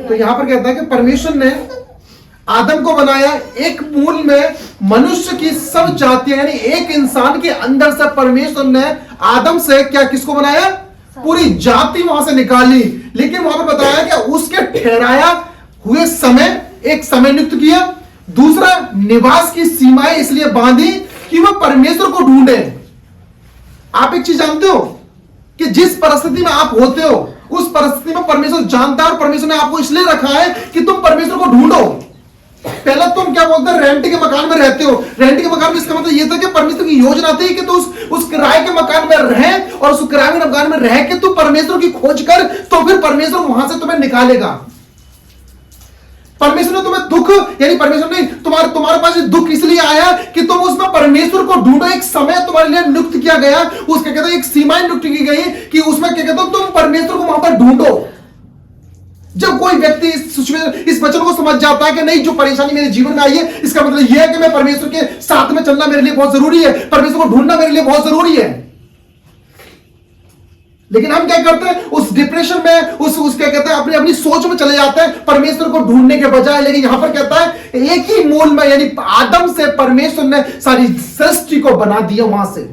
तो यहां पर कहता है कि परमेश्वर ने आदम को बनाया, एक मूल में मनुष्य की सब जातियां, यानी एक इंसान के अंदर से परमेश्वर ने आदम से क्या किसको बनाया? पूरी जाति वहां से निकाली। लेकिन वहां पर बताया कि उसके ठहराया हुए समय, एक समय नियुक्त किया, दूसरा निवास की सीमाएं इसलिए बांधी कि वह परमेश्वर को ढूंढे। आप एक चीज जानते हो कि जिस परिस्थिति में आप होते हो उस परिस्थिति में परमेश्वर जानता है, और परमेश्वर ने आपको इसलिए रखा है कि तुम परमेश्वर को ढूंढो। पहले तुम क्या बोलते हैं, रेंट के मकान में रहते हो। रेंट के मकान में इसका मतलब यह था कि परमेश्वर की योजना थी कि तू उस किराए के मकान में रहे, और उस किराए के मकान में रह के तू परमेश्वर की खोज कर, तो फिर परमेश्वर वहां से तुम्हें निकालेगा। परमेश्वर ने तुम्हें दुख, यानी परमेश्वर ने तुम्हारे पास दुख इसलिए आया कि तुम उसमें परमेश्वर को ढूंढो। एक समय तुम्हारे लिए नियुक्त किया गया, उसके कहते हैं एक सीमाएं नियुक्त की गई कि उसमें क्या कहते हो, तुम परमेश्वर को वहां पर ढूंढो। जब कोई व्यक्ति इस वचन को समझ जाता है कि नहीं, जो परेशानी मेरे जीवन में आई है, इसका मतलब यह है कि मैं परमेश्वर के साथ में चलना मेरे लिए बहुत जरूरी है, परमेश्वर को ढूंढना मेरे लिए बहुत जरूरी है। लेकिन हम क्या करते हैं, उस डिप्रेशन में, उस क्या कहते हैं, अपनी सोच में चले जाते हैं परमेश्वर को ढूंढने के बजाय। लेकिन यहां पर कहता है एक ही मूल में, यानी आदम से परमेश्वर ने सारी सृष्टि को बना दिया वहां से।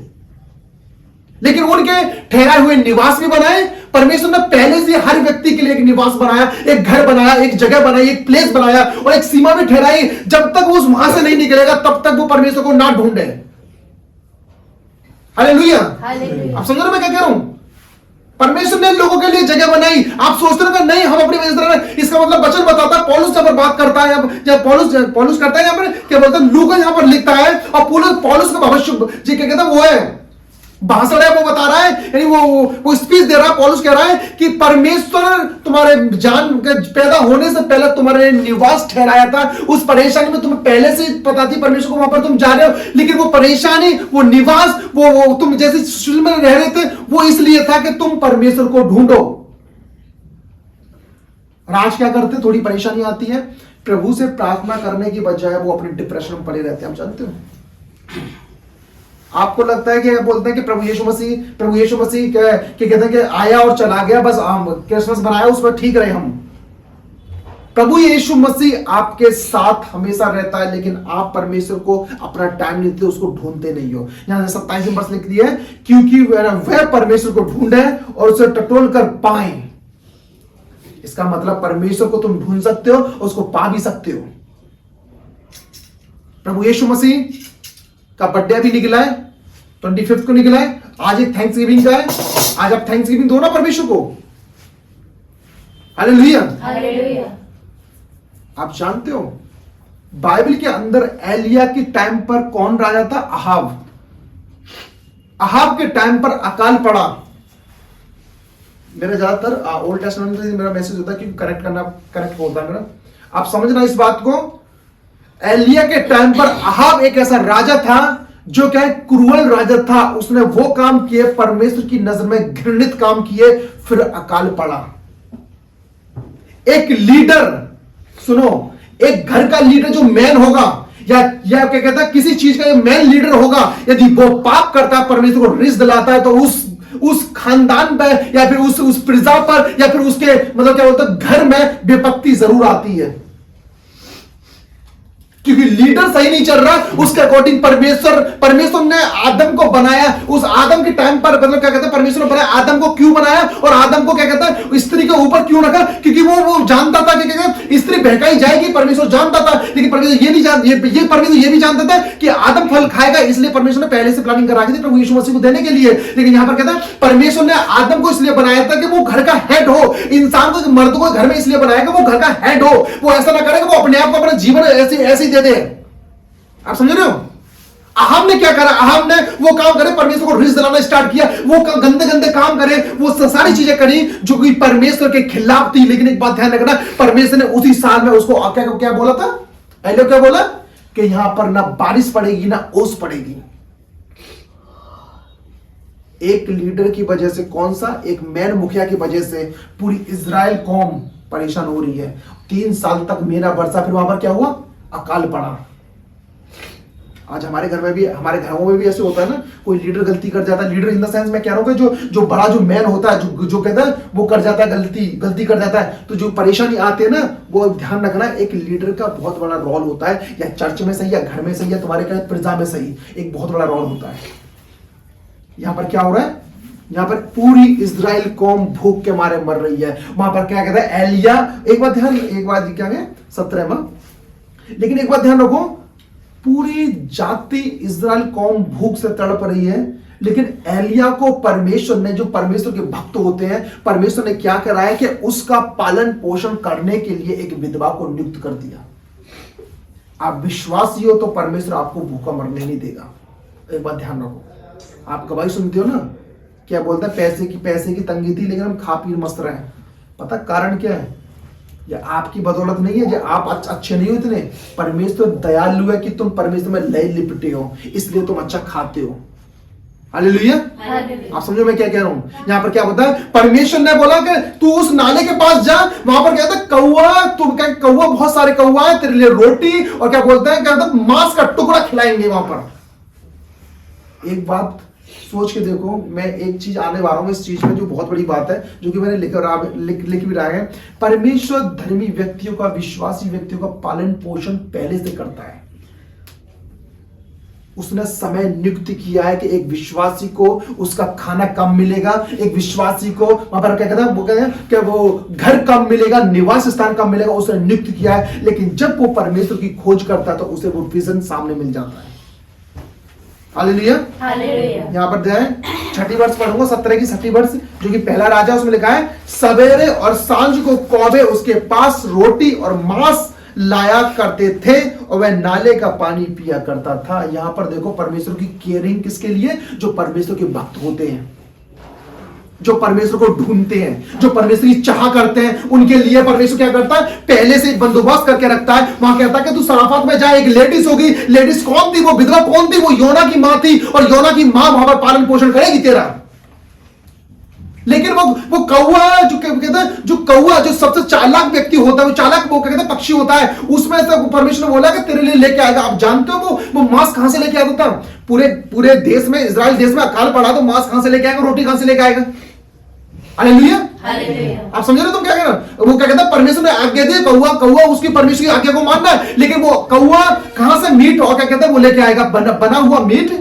लेकिन उनके ठहराए हुए निवास भी बनाए। परमेश्वर ने पहले से हर व्यक्ति के लिए एक निवास बनाया, एक घर बनाया, एक जगह बनाई, एक प्लेस बनाया, और एक सीमा भी ठहराई। जब तक वो वहां से नहीं निकलेगा तब तक वो परमेश्वर को ना ढूंढे। हालेलुया। आप समझ रहे हो मैं क्या कह रहा हूं? परमेश्वर ने लोगों के लिए जगह बनाई। आप सोचते हो नहीं हम अपनी वजह से, इसका मतलब वचन बताता है, पौलुस जब बात करता है, जब पौलुस करता है, यहाँ पर क्या बोलता है, लूका यहाँ पर लिखता है, और पौलुस का भविष्य जी क्या कहता है, वो है भाषण है, वो बता रहा है, यानी वो स्पीच दे रहा है। पौलुस कह रहा है कि परमेश्वर तुम्हारे जान के पैदा होने से पहले तुम्हारे निवास ठहराया था। उस परेशानी में तुम्हें पहले से पता थी परमेश्वर को वहां पर तुम जा रहे हो, लेकिन वो परेशानी, वो निवास, वो तुम जैसे शुरू में रह रहे थे, वो इसलिए था कि तुम परमेश्वर को ढूंढो। और आज क्या करते, थोड़ी परेशानी आती है, प्रभु से प्रार्थना करने की बजाय वो अपने डिप्रेशन में पड़े रहते हैं। हम जानते हो, आपको लगता है कि बोलते हैं कि प्रभु यीशु मसीह कहते हैं कि आया और चला गया, बस क्रिसमस बनाया, उसमें ठीक रहे हम। प्रभु यीशु मसीह आपके साथ हमेशा रहता है, लेकिन आप परमेश्वर को अपना टाइम नहीं देते, उसको ढूंढते नहीं हो। यहां 27 वर्ष लिख दिया है, क्योंकि वह परमेश्वर को ढूंढे और उसे टटोल कर पाए। इसका मतलब परमेश्वर को तुम ढूंढ सकते हो, उसको पा भी सकते हो। प्रभु यीशु मसीह का बर्थडे भी निकला है, 25 को निकला है। आज एक थैंक्सगिविंग का है, आज आप थैंक्सगिविंग दो ना परमेश्वर को। हालेलुया। आप जानते हो बाइबल के अंदर एलिया के टाइम पर कौन राजा था? अहाब के टाइम पर अकाल पड़ा। मेरा ज्यादातर ओल्ड टेस्टामेंट में मेरा मैसेज होता है कि करेक्ट होता है मेरा। आप समझना इस बात को। एलिया के टाइम पर अहाब एक ऐसा राजा था जो क्या क्रूअल राजा था। उसने वो काम किए परमेश्वर की नजर में घृणित काम किए, फिर अकाल पड़ा। एक लीडर, सुनो, एक घर का लीडर जो मैन होगा, या क्या कहता है, किसी चीज का मैन लीडर होगा, यदि वो पाप करता है, परमेश्वर को रिस दिलाता है, तो उस खानदान पर या फिर उस प्रजा पर या फिर उसके मतलब क्या बोलते हैं घर में विपत्ति जरूर आती है, क्योंकि लीडर सही नहीं चल रहा उसके अकॉर्डिंग। परमेश्वर ने आदम को बनाया। उस आदम के टाइम पर मतलब क्या कहते हैं, परमेश्वर ने बनाया आदम को क्यों बनाया, और आदम को क्या कहता है स्त्री के ऊपर क्यों रखा? क्योंकि वो जानता था कि क्या कहते हैं स्त्री बहकाई जाएगी। परमेश्वर जानता था, लेकिन परमेश्वर ये भी जानता था कि आदम फल खाएगा, इसलिए परमेश्वर ने पहले से प्लानिंग करा दी थी प्रभु यीशु मसीह को देने के लिए। लेकिन यहां पर कहता है परमेश्वर ने आदम को इसलिए बनाया था कि वो घर का हेड हो। इंसान को, मर्द को घर में इसलिए बनाया कि वो घर का हेड हो। वो ऐसा ना करे कि वो अपने आप को अपना जीवन ऐसे दे दे। आप समझ रहे हो? अहाब ने क्या करा? अहाब ने वो काम करे, परमेश्वर को रिस दिलाना स्टार्ट किया। वो गंदे साम करे, वो सारी चीजें करी जो कि परमेश्वर के खिलाफ थी। लेकिन एक बात ध्यान रखना, परमेश्वर ने उसी साल में उसको क्या बोला था? एलिया क्या बोला कि यहां पर ना बारिश पड़ेगी ना ओस पड़ेगी। एक लीडर की वजह से, कौन सा? एक मैन मुखिया की वजह से पूरी इजराइल कौम परेशान हो रही है। 3 साल तक मेरा वर्षा, फिर वहां पर क्या हुआ? अकाल पड़ा। आज हमारे घर में भी, हमारे घरों में भी ऐसे होता है ना, कोई लीडर गलती कर जाता है, लीडर इन द सेंस मैं कह रहा हूँ कि जो बड़ा जो मैन होता है, जो कहता है वो कर जाता है गलती कर जाता है, तो जो परेशानी आती है ना, वो ध्यान रखना, एक लीडर का बहुत बड़ा रोल होता है, या चर्च में सही, या घर में सही, या तुम्हारे क्या प्रजा में सही, एक बहुत बड़ा रोल होता है। यहां पर क्या हो रहा है, यहां पर पूरी इजराइल कौम भूख के मारे मर रही है। वहां पर क्या कहता है एलिया, एक बात क्या है 17वां, लेकिन एक बात ध्यान रखो, पूरी जाति इजराइल कौम भूख से तड़प रही है, लेकिन एलिया को परमेश्वर ने, जो परमेश्वर के भक्त होते हैं, परमेश्वर ने क्या करा है कि उसका पालन पोषण करने के लिए एक विधवा को नियुक्त कर दिया। आप विश्वासी हो तो परमेश्वर आपको भूखा मरने नहीं देगा। एक बात ध्यान रखो, आप गवाही सुनते हो ना, क्या बोलता है पैसे की तंगी थी लेकिन हम खा पी मस्त रहे। पता कारण क्या है, ये आपकी बदौलत नहीं है, जो आप अच्छे नहीं हो इतने, परमेश्वर दयालु है कि तुम परमेश्वर में लय लिपटे हो, इसलिए तुम अच्छा खाते हो। हालेलुया। आप समझो मैं क्या कह रहा हूं, यहां पर क्या होता है, परमेश्वर ने बोला कि तू उस नाले के पास जा, वहां पर क्या था कौवा, तुम क्या कौवा, बहुत सारे कौवा है, तेरे लिए रोटी और क्या बोलते हैं, क्या मांस का टुकड़ा खिलाएंगे वहां पर। एक बात सोच के देखो, मैं एक चीज आने वाला हूं इस चीज में, जो बहुत बड़ी बात है, जो कि मैंने लिख भी रहा है। परमेश्वर धर्मी व्यक्तियों का, विश्वासी व्यक्तियों का पालन पोषण पहले से करता है। उसने समय नियुक्त किया है कि एक विश्वासी को उसका खाना कम मिलेगा, एक विश्वासी को वहां पर क्या कहते हैं, वो कहते हैं कि वो घर कम मिलेगा, निवास स्थान कम मिलेगा, उसने नियुक्त किया है। लेकिन जब वो परमेश्वर की खोज करता है तो उसे वो विजन सामने मिल जाता है। हालेलुया। यहाँ पर जाए 6ठी वर्ष पढ़ूंगा, 17 की 6ठी वर्ष, जो कि पहला राजा, उसमें लिखा है सवेरे और सांझ को कौवे उसके पास रोटी और मांस लाया करते थे और वह नाले का पानी पिया करता था। यहां पर देखो परमेश्वर की केयरिंग किसके लिए, जो परमेश्वर के भक्त होते हैं, जो परमेश्वर को ढूंढते हैं, जो परमेश्वर की चाह करते हैं, उनके लिए परमेश्वर क्या करता है, पहले से बंदोबस्त करके रखता है। वहां कहता है कि तू सराफत में जा, एक लेडीज होगी, लेडीज कौन थी, वो विधवा कौन थी, वो योना की मां थी, और योना की मां वहां पर पालन पोषण करेगी तेरा। लेकिन वो कौवा, जो कहते हैं, जो कौवा जो सबसे चालाक व्यक्ति होता है, वो चालाक वो कहते हैं पक्षी होता है, उसमें से परमेश्वर ने बोला कि तेरे लिए लेके आएगा। आप जानते हो वो मांस कहां से लेके आता था, पूरे देश में, इजराइल देश में अकाल पड़ा तो मांस कहां से लेके आएगा, रोटी कहां से लेके आएगा। हालेलुया। आप समझ रहे हो तुम क्या कह रहे हो, वो क्या कहता है, परमेश्वर ने आज्ञा दी, कौवा उसकी परमेश्वर की आज्ञा को मानना है, लेकिन वो कौवा कहां से मीट और क्या कहता है वो लेके आएगा, बना हुआ मीट,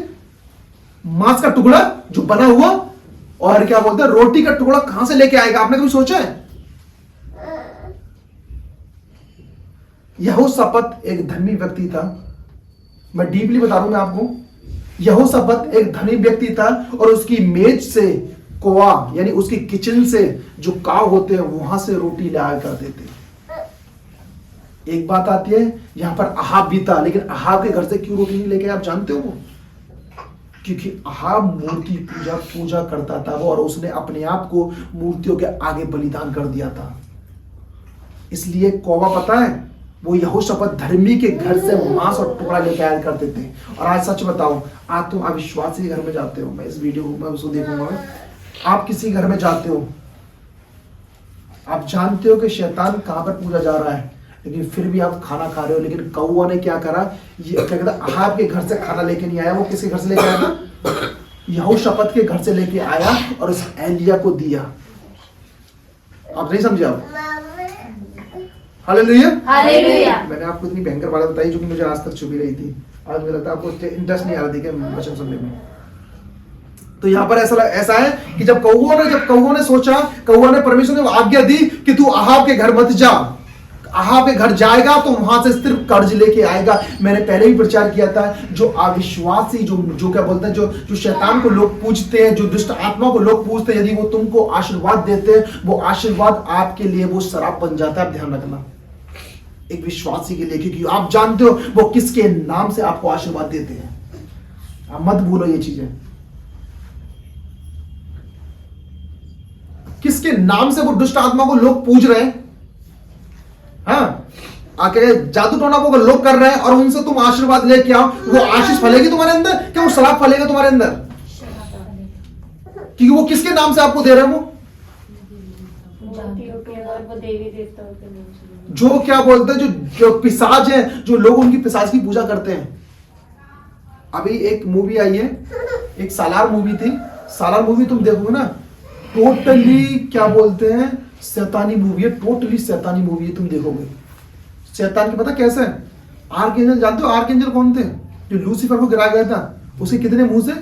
मांस का टुकड़ा जो बना हुआ, और क्या बोलते हैं रोटी का टुकड़ा कहां से लेके आएगा। आपने कभी सोचा है? यहोशापात एक धर्मी व्यक्ति था, मैं डीपली बता दूंगा आपको। यहोशापात एक धर्मी व्यक्ति था और उसकी मेज से कोआ, यानी उसकी किचन से जो काव होते हैं वहां से रोटी लाया करते थे। एक बात आती है, यहां पर अहाब भी था, लेकिन अहाब के घर से क्यों रोटी नहीं लेके, आप जानते हो वो? क्योंकि अहाब मूर्ति पूजा करता था वो, और उसने अपने आप को मूर्तियों के आगे बलिदान कर दिया था। इसलिए कौवा, पता है, वो यहोशापात धर्मी के घर से मांस और टुकड़ा लेके आया करते थे। और आज सच बताओ, आज तुम अविश्वासी के घर में जाते हो, मैं इस वीडियो को मैं उसको देखूंगा, आप किसी घर में जाते हो, आप जानते हो कि शैतान कहां पर पूजा जा रहा है, लेकिन फिर भी आप खाना खा रहे हो। लेकिन कौवा ने क्या करा, ये क्या कहता, अहाब के घर से खाना लेके नहीं आया, वो किसके घर से लेके आया था, यहोशापात के घर से लेके आया और उस एलिया को दिया। आप नहीं समझे? आप हालेलुया। मैंने आपको इतनी भयंकर बात बताई जो कि मुझे आज तक छुपी रही थी। आज मुझे लगता है आपको इंटरेस्ट नहीं आ रहा थी क्या वचन सुनने में। तो यहां पर ऐसा है कि जब कौवा ने सोचा, कौवा ने परमेश्वर ने आज्ञा दी कि तू अहाब के घर मत जा, अहाब के घर जाएगा तो वहां से सिर्फ कर्ज लेके आएगा। मैंने पहले भी प्रचार किया था, जो अविश्वासी, जो क्या बोलते हैं, जो शैतान को लोग पूजते हैं, जो दुष्ट आत्मा को लोग पूजते हैं, यदि वो तुमको आशीर्वाद देते हैं, वो आशीर्वाद आपके लिए वो शराब बन जाता है। आप ध्यान रखना, एक विश्वासी के लिए, क्योंकि आप जानते हो वो किसके नाम से आपको आशीर्वाद देते हैं। आप मत भूलो ये चीजें, किसके नाम से वो दुष्ट आत्मा को लोग पूज रहे हैं। हाँ, आके जादू टोना को लोग कर रहे हैं और उनसे तुम आशीर्वाद लेके आओ, वो आशीष फलेगी तुम्हारे अंदर, क्या वो शराब फलेगा तुम्हारे अंदर? क्योंकि वो किसके नाम से आपको दे रहे हैं, वो जो क्या बोलते हैं, जो पिशाच है, जो लोग उनकी पिशाच की पूजा करते हैं। अभी एक मूवी आई है, एक सालार मूवी थी, सालार मूवी तुम देखोगे ना, टोटली क्या बोलते हैं, शैतानी मूवी है, टोटली शैतानी मूवी है। तुम देखोगे शैतान की, पता कैसे है? आर्कएंजल जानते हो? आर्कएंजल कौन थे? जो लूसीफर को गिराया गया था, उसके कितने मुंह से?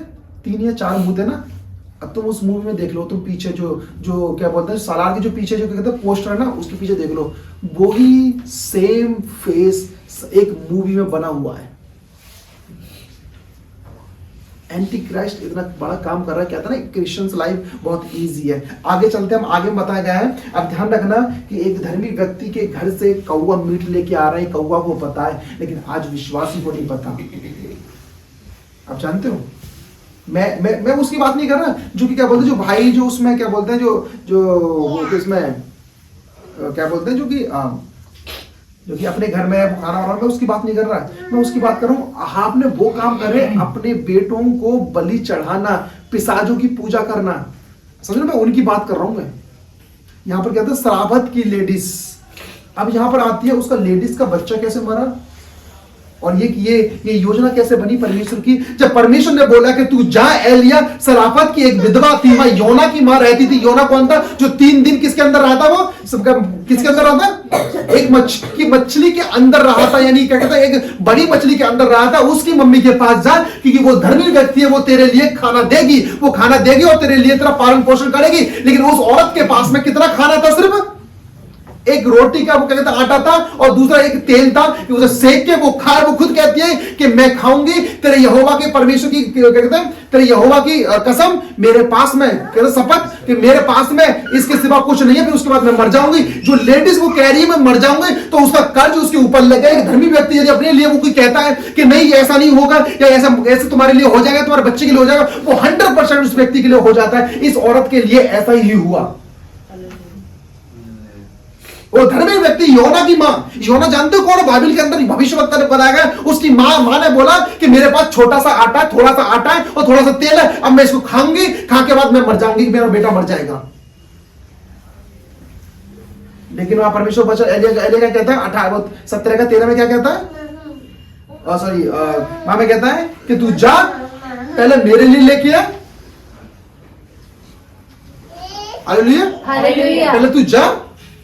3 या 4 मुंह थे ना। अब तुम उस मूवी में देख लो, तुम पीछे जो क्या बोलते हैं, सालार के जो पीछे जो क्या कहते हैं पोस्टर है ना, उसके पीछे देख लो, वही सेम फेस एक मूवी में बना हुआ है। एंटी क्राइस्ट इतना बड़ा काम कर रहा है, कहता है ना क्रिश्चियंस लाइफ बहुत इजी है। आगे चलते हम, आगे बताया गया है। अब ध्यान रखना कि एक धर्मी व्यक्ति के घर से कौवा मीट लेके आ रहा है, कौवा को पता है, लेकिन आज विश्वासी को नहीं पता। आप जानते हो, मैं उसकी बात नहीं कर रहा जो कि क्या बोलते हैं, जो भाई जो उसमें क्या बोलते हैं, जो इसमें क्या बोलते हैं, जो कि अपने घर में खाना बना, मैं उसकी बात नहीं कर रहा, मैं उसकी बात कर रहा हूँ आपने वो काम करे, अपने बेटों को बलि चढ़ाना, पिशाचों की पूजा करना। समझ रहे, मैं उनकी बात कर रहा हूँ। मैं यहाँ पर कहते हैं सराबत की लेडीज। अब यहाँ पर आती है, उसका लेडीज का बच्चा कैसे मरा, और ये योजना कैसे बनी परमेश्वर की। जब परमेश्वर ने बोला कि तू जा एलिया, सराफत की एक विधवा थी, मां योना की मां रहती थी। योना कौन था? जो 3 दिन किसके अंदर रहा था? वो सबका किसके अंदर रहा था? एक मछली के अंदर रहा था, यानी क्या कहता है, एक बड़ी मछली के अंदर रहा था। उसकी मम्मी के पास जा, क्योंकि वो धर्मी व्यक्ति है, वो तेरे लिए खाना देगी, वो खाना देगी और तेरे लिए तेरा पालन पोषण करेगी। लेकिन उस औरत के पास में कितना खाना था? सिर्फ एक रोटी का वो क्या कहता आटा था, और दूसरा एक तेल था कि उसे सेक के वो खाए। वो खुद कहती है कि मैं खाऊंगी तेरे यहोवा के परमेश्वर की, क्या कहते हैं, तेरे यहोवा की कसम, मेरे पास में कहते शपथ कि मेरे पास में इसके सिवा कुछ नहीं है, फिर उसके बाद मैं मर जाऊंगी। जो लेडीज वो कह रही है मैं मर जाऊंगी, तो उसका कर्ज उसके ऊपर लग गया। एक धर्मी व्यक्ति यदि अपने लिए वो कोई कहता है कि नहीं ऐसा नहीं होगा, या ऐसे तुम्हारे लिए हो जाएगा, तुम्हारे बच्चे के लिए हो जाएगा, वो 100% उस व्यक्ति के लिए हो जाता है। इस औरत के लिए ऐसा ही हुआ। वो धर्मी व्यक्ति योना की मां, योना जानते हो कौन है? बाइबल के अंदर भविष्यवक्ता ने बताया गया, उसकी मां ने बोला कि मेरे पास छोटा सा आटा है, थोड़ा सा आटा है और थोड़ा सा तेल है, अब मैं इसको खाऊंगी, खा के बाद मैं मर जाऊंगी, मेरा बेटा मर जाएगा। लेकिन वहां परमेश्वर बचा एलिया क्या कहता है? 17 का 13 में क्या कहता है? सॉरी, मां में कहता है कि तू जा, पहले मेरे लिए लेके आ। हालेलुया, पहले तू जा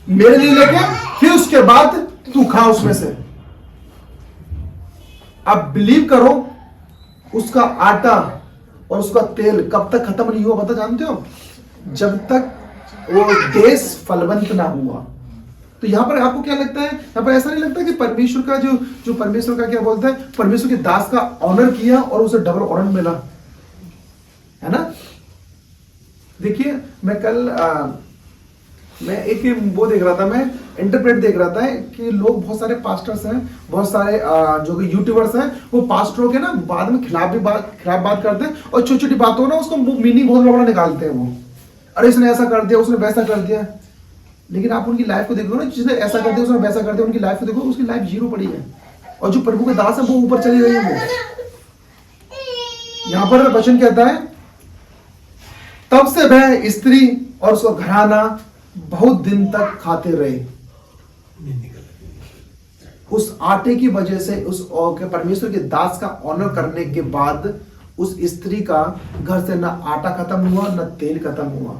मेरे लिए लेके, फिर उसके बाद तू खा उसमें से। अब बिलीव करो, उसका आटा और उसका तेल कब तक खत्म नहीं हुआ पता जानते हो? जब तक वो देश फलवंत ना हुआ। तो यहां पर आपको क्या लगता है? यहां पर ऐसा नहीं लगता कि परमेश्वर का जो परमेश्वर का क्या बोलता है, परमेश्वर के दास का ऑनर किया और उसे डबल ऑनर मिला, है ना? देखिए, मैं एक वो देख रहा था, मैं इंटरप्रेट देख रहा था कि लोग बहुत सारे पास्टर्स हैं, बहुत सारे जो कि यूट्यूबर्स हैं, वो पास्टरों के ना बाद में खिलाफ बात करते हैं, और छोटी छोटी बातों ना उसको मीनिंग बहुत बड़ा निकालते हैं। वो अरे इसने ऐसा कर दिया, उसने वैसा कर दिया। लेकिन आप उनकी लाइफ को देखो ना, जिसने ऐसा कर दिया उसने वैसा कर दिया, उनकी लाइफ को देखो, उसकी लाइफ 0 पड़ी है, और जो प्रभु के दास है वो ऊपर चली गई है। वो यहां पर वचन कहता है, तब से वह स्त्री और उसका घराना बहुत दिन तक खाते रहे। उस आटे की वजह से, उस परमेश्वर के दास का ऑनर करने के बाद उस स्त्री का घर से ना आटा खत्म हुआ, ना तेल खत्म हुआ।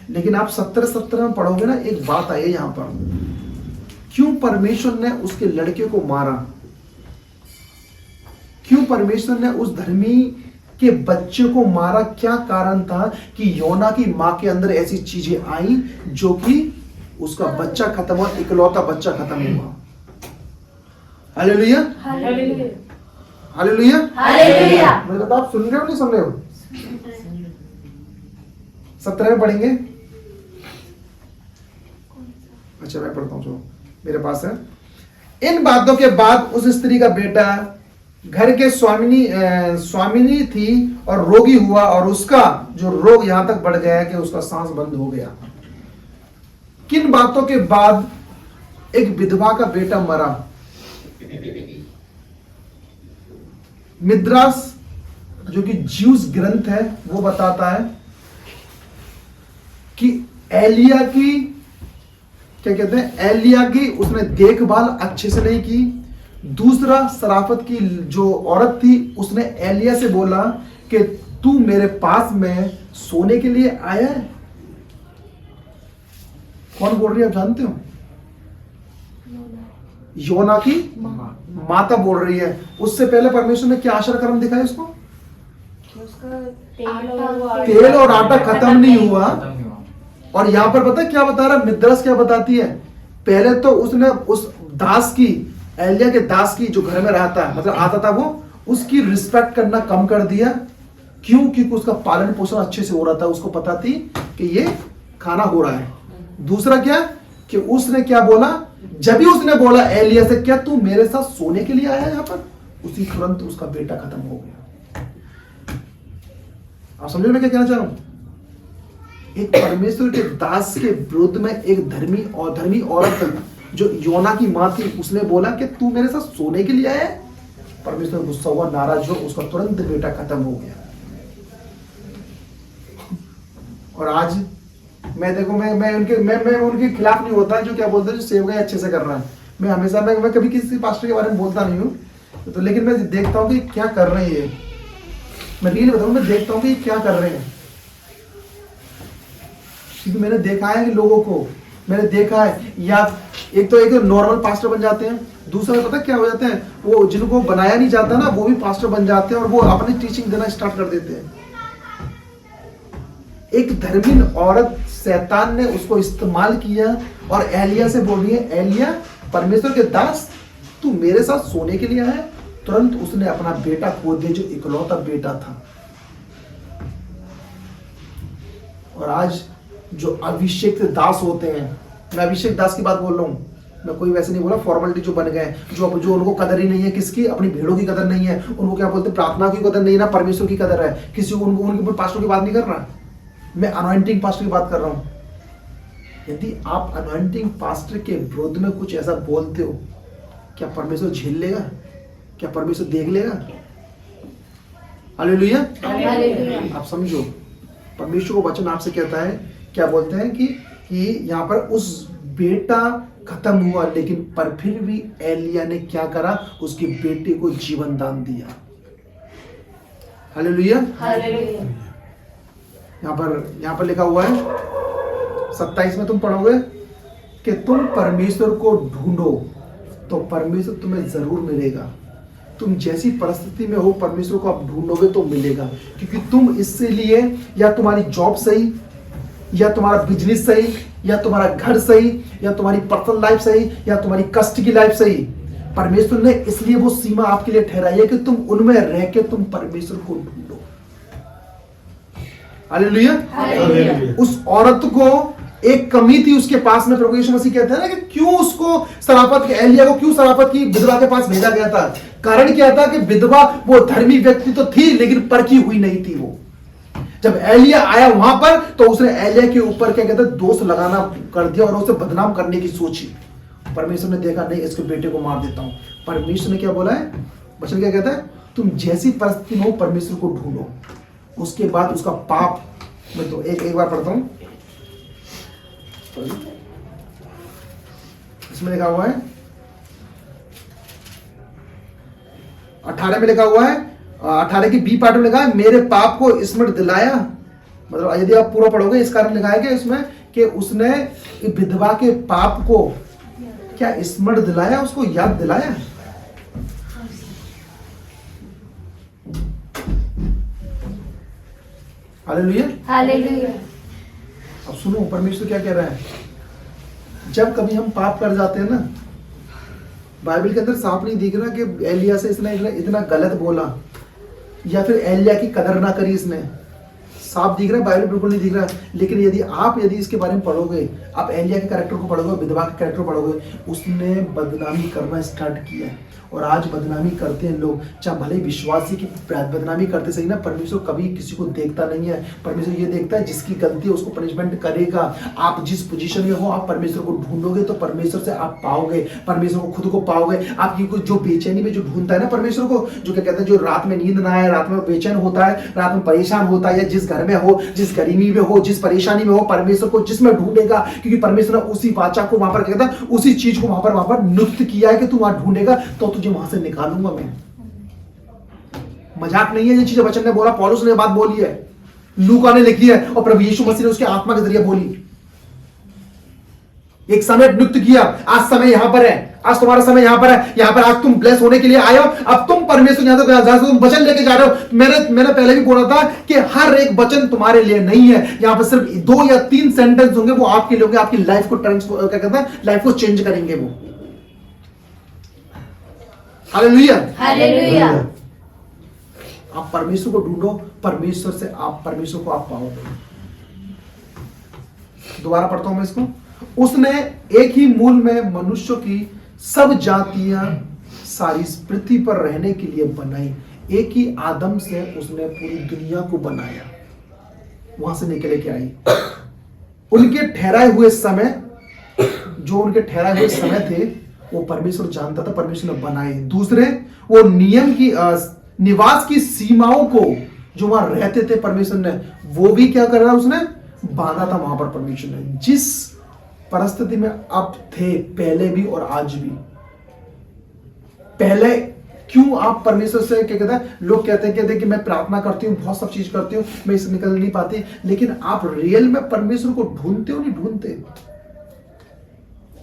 लेकिन आप 17 में पढ़ोगे ना, एक बात आई है यहां पर, क्यों परमेश्वर ने उसके लड़के को मारा? क्यों परमेश्वर ने उस धर्मी के बच्चे को मारा? क्या कारण था कि योना की मां के अंदर ऐसी चीजें आई जो कि उसका बच्चा खत्म हुआ, इकलौता बच्चा खत्म हुआ। Hallelujah, hallelujah, hallelujah, hallelujah. मुझे बताओ, आप सुन रहे हो नहीं सुन रहे हो? 17 में पढ़ेंगे। अच्छा, मैं पढ़ता हूं, चलो मेरे पास है। इन बातों के बाद उस स्त्री का बेटा घर के स्वामिनी थी और रोगी हुआ, और उसका जो रोग यहां तक बढ़ गया कि उसका सांस बंद हो गया। किन बातों के बाद? एक विधवा का बेटा मरा। मिद्रास जो कि ज्यूस ग्रंथ है वो बताता है कि एलिया की, क्या कहते हैं, एलिया की उसने देखभाल अच्छे से नहीं की, दूसरा सराफत की जो औरत थी उसने एलिया से बोला कि तू मेरे पास में सोने के लिए आया है। कौन बोल रही है आप जानते हो? योना की माता बोल रही है। उससे पहले परमेश्वर ने क्या आश्चर्य कर्म दिखाया उसको? तेल और आटा खत्म नहीं हुआ। और यहां पर पता है क्या बता रहा, मिद्रस क्या बताती है? पहले तो उसने उस दास की, एलिया के दास की जो घर में रहता मतलब आता था, वो उसकी रिस्पेक्ट करना कम कर दिया। क्यों? क्योंकि उसका पालन पोषण अच्छे से हो रहा था, उसको पता थी कि ये खाना हो रहा है। दूसरा क्या कि उसने क्या बोला, जब भी उसने बोला एलिया से क्या तू मेरे साथ सोने के लिए आया यहां पर, उसी तुरंत उसका बेटा खत्म हो गया। आप समझ में क्या कहना चाह रहा हूं? एक परमेश्वर के दास के विरुद्ध में एक धर्मी औरत जो योना की मां थी, उसने बोला कि तू मेरे साथ सोने के लिए आया है। परमेश्वर गुस्सा हुआ, नाराज हो, उसका तुरंत बेटा खत्म हो गया। और आज मैं देखो, मैं उनके खिलाफ नहीं होता जो क्या बोलते हैं, जो सेवकाई अच्छे से कर रहा है। मैं हमेशा मैं कभी किसी पास्टर के बारे में बोलता नहीं हूँ, तो लेकिन मैं देखता हूँ कि क्या कर रहे हैं। मैं रील बताऊँ, मैं देखता हूँ कि क्या कर रहे हैं, क्योंकि मैंने देखा है कि लोगों को मैंने देखा है, या एक तो नॉर्मल पास्टर बन जाते हैं, दूसरा पता क्या हो जाते हैं, वो जिनको बनाया नहीं जाता ना, वो भी पास्टर बन जाते हैं और वो अपनी टीचिंग देना स्टार्ट कर देते हैं। एक धर्मी औरत, शैतान ने उसको इस्तेमाल किया और एलिया से बोल रही है, एलिया परमेश्वर के दास तू मेरे साथ सोने के लिए आया। तुरंत उसने अपना बेटा खो दिया, जो इकलौता बेटा था। और आज जो अभिषेक दास होते हैं, मैं अभिषेक दास की बात बोल रहा हूँ, मैं कोई वैसे नहीं बोला, फॉर्मेलिटी जो बन गए, जो उनको कदर ही नहीं है, किसकी? अपनी भेड़ों की कदर नहीं है, उनको क्या बोलते हैं, प्रार्थना की कदर नहीं है ना, परमेश्वर की कदर है। किसी को उनके पास्टर की बात नहीं कर रहा, मैं अनॉइंटिंग पास्टर की बात कर रहा हूं। यदि आप अनॉइंटिंग पास्टर के विरोध में कुछ ऐसा बोलते हो, क्या परमेश्वर झेल लेगा? क्या परमेश्वर देख लेगा? हालेलुया। आप समझो, परमेश्वर को वचन आपसे कहता है, क्या बोलते हैं कि यहाँ पर उस बेटा खत्म हुआ, लेकिन पर फिर भी एलिया ने क्या करा, उसके बेटे को जीवन दान दिया। हालेलुया। यहाँ पर लिखा हुआ है 27 में तुम पढ़ोगे कि तुम परमेश्वर को ढूंढो तो परमेश्वर तुम्हें जरूर मिलेगा। तुम जैसी परिस्थिति में हो, परमेश्वर को आप ढूंढोगे तो मिलेगा, क्योंकि तुम इससे लिए, या तुम्हारी जॉब सही, या तुम्हारा बिजनेस सही, या तुम्हारा घर सही, या तुम्हारी पर्सनल लाइफ सही, या तुम्हारी कष्ट की लाइफ सही, परमेश्वर ने इसलिए वो सीमा आपके लिए ठहराई है कि तुम उनमें रह के तुम परमेश्वर को ढूंढो। हालेलुया। उस औरत को एक कमी थी उसके पास में, प्रभु यीशु मसीह कहते हैं ना कि क्यों उसको सराफत के, एलिया को क्यों सराफत की विधवा के पास भेजा गया था? कारण क्या था कि विधवा वो धर्मी व्यक्ति तो थी, लेकिन परखी हुई नहीं थी। वो जब एलिया आया वहां पर, तो उसने एलिया के ऊपर क्या कहते हैं, दोष लगाना कर दिया और उसे बदनाम करने की सोची। परमेश्वर ने देखा, नहीं, इसके बेटे को मार देता हूं। परमेश्वर ने क्या बोला है, वचन क्या कहता है, तुम जैसी परिस्थिति में हो परमेश्वर को ढूंढो। उसके बाद उसका पाप, मैं तो एक बार पढ़ता हूं, इसमें लिखा हुआ है 18 में लिखा हुआ है, 18 की बी पार्ट में लिखा है, मेरे पाप को स्मरण दिलाया। मतलब यदि आप पूरा पढ़ोगे, इस कारण लिखा है कि इसमें कि उसने विधवा के पाप को क्या स्मरण दिलाया, उसको याद दिलाया। हालेलुया। हालेलुया। अब सुनो, परमेश्वर क्या कह रहा है, जब कभी हम पाप कर जाते हैं ना, बाइबल के अंदर साफ नहीं दिख रहा कि एलिया से इसने इतना गलत बोला, या फिर एलिया की कदर ना करी इसने, साफ दिख रहा है, बाइबल बिल्कुल नहीं दिख रहा। लेकिन यदि इसके बारे में पढ़ोगे, आप एलिया के कैरेक्टर को पढ़ोगे, विधवा के कैरेक्टर को पढ़ोगे, उसने बदनामी करना स्टार्ट किया। और आज बदनामी करते हैं लोग, चाहे भले विश्वासी की बदनामी करते सही ना, परमेश्वर कभी किसी को देखता नहीं है। परमेश्वर ये देखता है जिसकी गलती है उसको पनिशमेंट करेगा। आप जिस पोजीशन में हो, आप परमेश्वर को ढूंढोगे तो परमेश्वर से आप पाओगे, परमेश्वर को खुद को पाओगे। आपकी जो बेचैनी में जो ढूंढता है ना परमेश्वर को, जो क्या कहते हैं, जो रात में नींद ना आए, रात में बेचैन होता है, रात में परेशान होता है, या जिस घर घर में हो, जिस गरीबी में हो, जिस परेशानी में हो, परमेश्वर को जिसमें ढूंढेगा, क्योंकि परमेश्वर ने उसी वाचा को वहां पर कहता है, उसी चीज को वहां पर नियुक्त किया है कि तू वहां ढूंढेगा तो तुझे वहां से निकालूंगा मैं। मजाक नहीं है ये चीजें वचन ने बोला, पौलुस ने बात बोली है, लूका ने लिखी है और प्रभु यीशु मसीह ने उसके आत्मा के जरिए बोली। एक समय नियुक्त किया, आज समय यहां पर है, आज तुम्हारा समय यहां पर है, यहां पर आज तुम ब्लेस होने के लिए आए हो। अब तुम परमेश्वर यहां तुम वचन लेके जा रहे हो। मैंने पहले भी बोला था कि हर एक वचन तुम्हारे लिए नहीं है, यहां पर सिर्फ 2 या 3 सेंटेंस होंगे, वो आपके लिए होंगे, आपकी लाइफ को क्या कहते हैं, लाइफ को चेंज करेंगे वो। Hallelujah, hallelujah. आप परमेश्वर को ढूंढो, परमेश्वर से आप परमेश्वर को आप पाओगे। दोबारा पढ़ता हूं मैं इसको। उसने एक ही मूल में मनुष्यों की सब जातियां सारी इस पृथ्वी पर रहने के लिए बनाई। एक ही आदम से उसने पूरी दुनिया को बनाया, वहां से निकले के आई। उनके ठहराए हुए समय, जो उनके ठहराए हुए समय थे, वो परमेश्वर जानता था, परमेश्वर ने बनाए। दूसरे, वो नियम की निवास की सीमाओं को जो वहां रहते थे परमेश्वर ने, वो भी क्या कर रहा, उसने बांधा था वहां पर परमेश्वर ने। जिस परिस्थिति में अब थे पहले भी और आज भी, पहले क्यों आप परमेश्वर से क्या कहते हैं, लोग कहते हैं कि मैं प्रार्थना करती हूँ, बहुत सब चीज करती हूँ, मैं इससे निकल नहीं पाती, लेकिन आप रियल में परमेश्वर को ढूंढते हो, नहीं ढूंढते?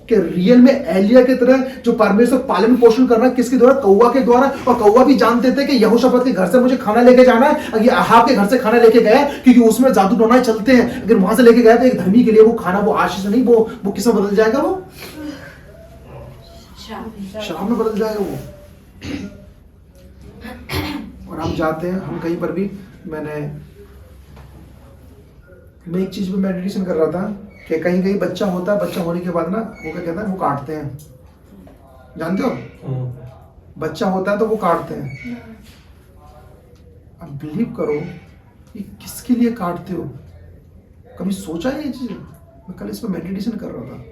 कि रियल में एलिया की तरह जो परमेश्वर पालन पोषण कर रहा है, किसके द्वारा? कौवा के द्वारा। और कौवा भी जानते थे कि यहोशापात के घर से मुझे खाना लेके जाना है। अगर अहाब के घर से खाना लेके गया, क्योंकि उसमें जादू टोना चलते हैं, अगर वहां से लेके गया तो एक धर्मी के लिए वो खाना, वो आशीष नहीं, वो किस में बदल जाएगा? वो श्राप में बदल जाएगा वो। और हम जाते हैं, हम कहीं पर भी, मैं एक चीज पे मेडिटेशन कर रहा था कि कहीं कहीं बच्चा होता है, बच्चा होने के बाद ना वो क्या कहता है, वो काटते हैं, जानते हो? बच्चा होता है तो वो काटते हैं। अब बिलीव करो, ये किसके लिए काटते हो? कभी सोचा है ये चीज? मैं कल इस पर मेडिटेशन कर रहा था।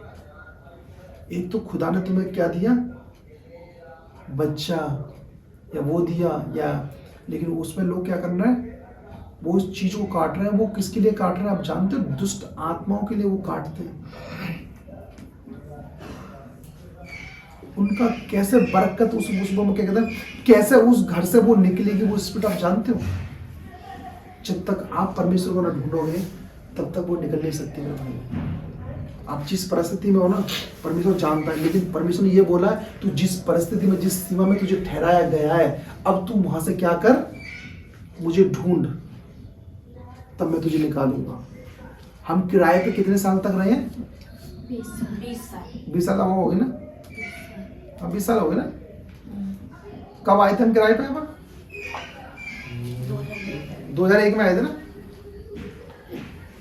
एक तो खुदा ने तुम्हें क्या दिया, बच्चा या वो दिया, या लेकिन उसमें लोग क्या करना है, वो उस चीज को काट रहे हैं। वो किसके लिए काट रहे हैं आप जानते हो? दुष्ट आत्माओं के लिए वो काटते हैं। उनका कैसे बरकत उस में क्या कहते हैं, कैसे उस घर से वो निकलेगी, वो स्पिरिट आप जानते हो? जब तक आप परमेश्वर को ना ढूंढोगे तब तक वो निकल नहीं सकती मेरे भाई। आप जिस परिस्थिति में हो ना, परमेश्वर जानता है, लेकिन परमेश्वर ने ये बोला है, तू जिस परिस्थिति में, जिस सीमा में तुझे ठहराया गया है, अब तू वहां से क्या कर, मुझे ढूंढ, तब मैं तुझे निकालूंगा। हम किराए पे कितने साल तक रहे हैं? 20 साल हो गए ना? 20 साल हो गए ना? कब आए थे हम किराए पे? 2001 में आए थे ना?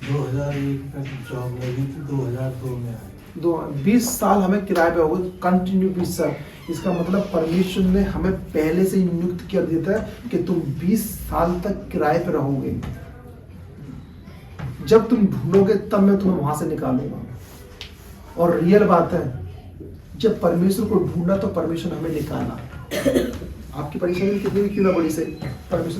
2001 में जॉब लगी थी, 2002 में आए। 20 साल हमें किराए पे हो गए, कंटिन्यू 20 साल। इसका मतलब परमेश्वर ने हमें पहले से ही नियुक्त कर दिया था कि तुम 20 साल तक किराए पे रहोगे। जब तुम ढूंढोगे तब मैं तुम्हें वहां से निकालूंगा। और रियल बात है, जब परमेश्वर को ढूंढा तो परमेश्वर हमें निकाला। आपकी परेशानी कितनी भी क्यों ना बड़ी से, परमेश्वर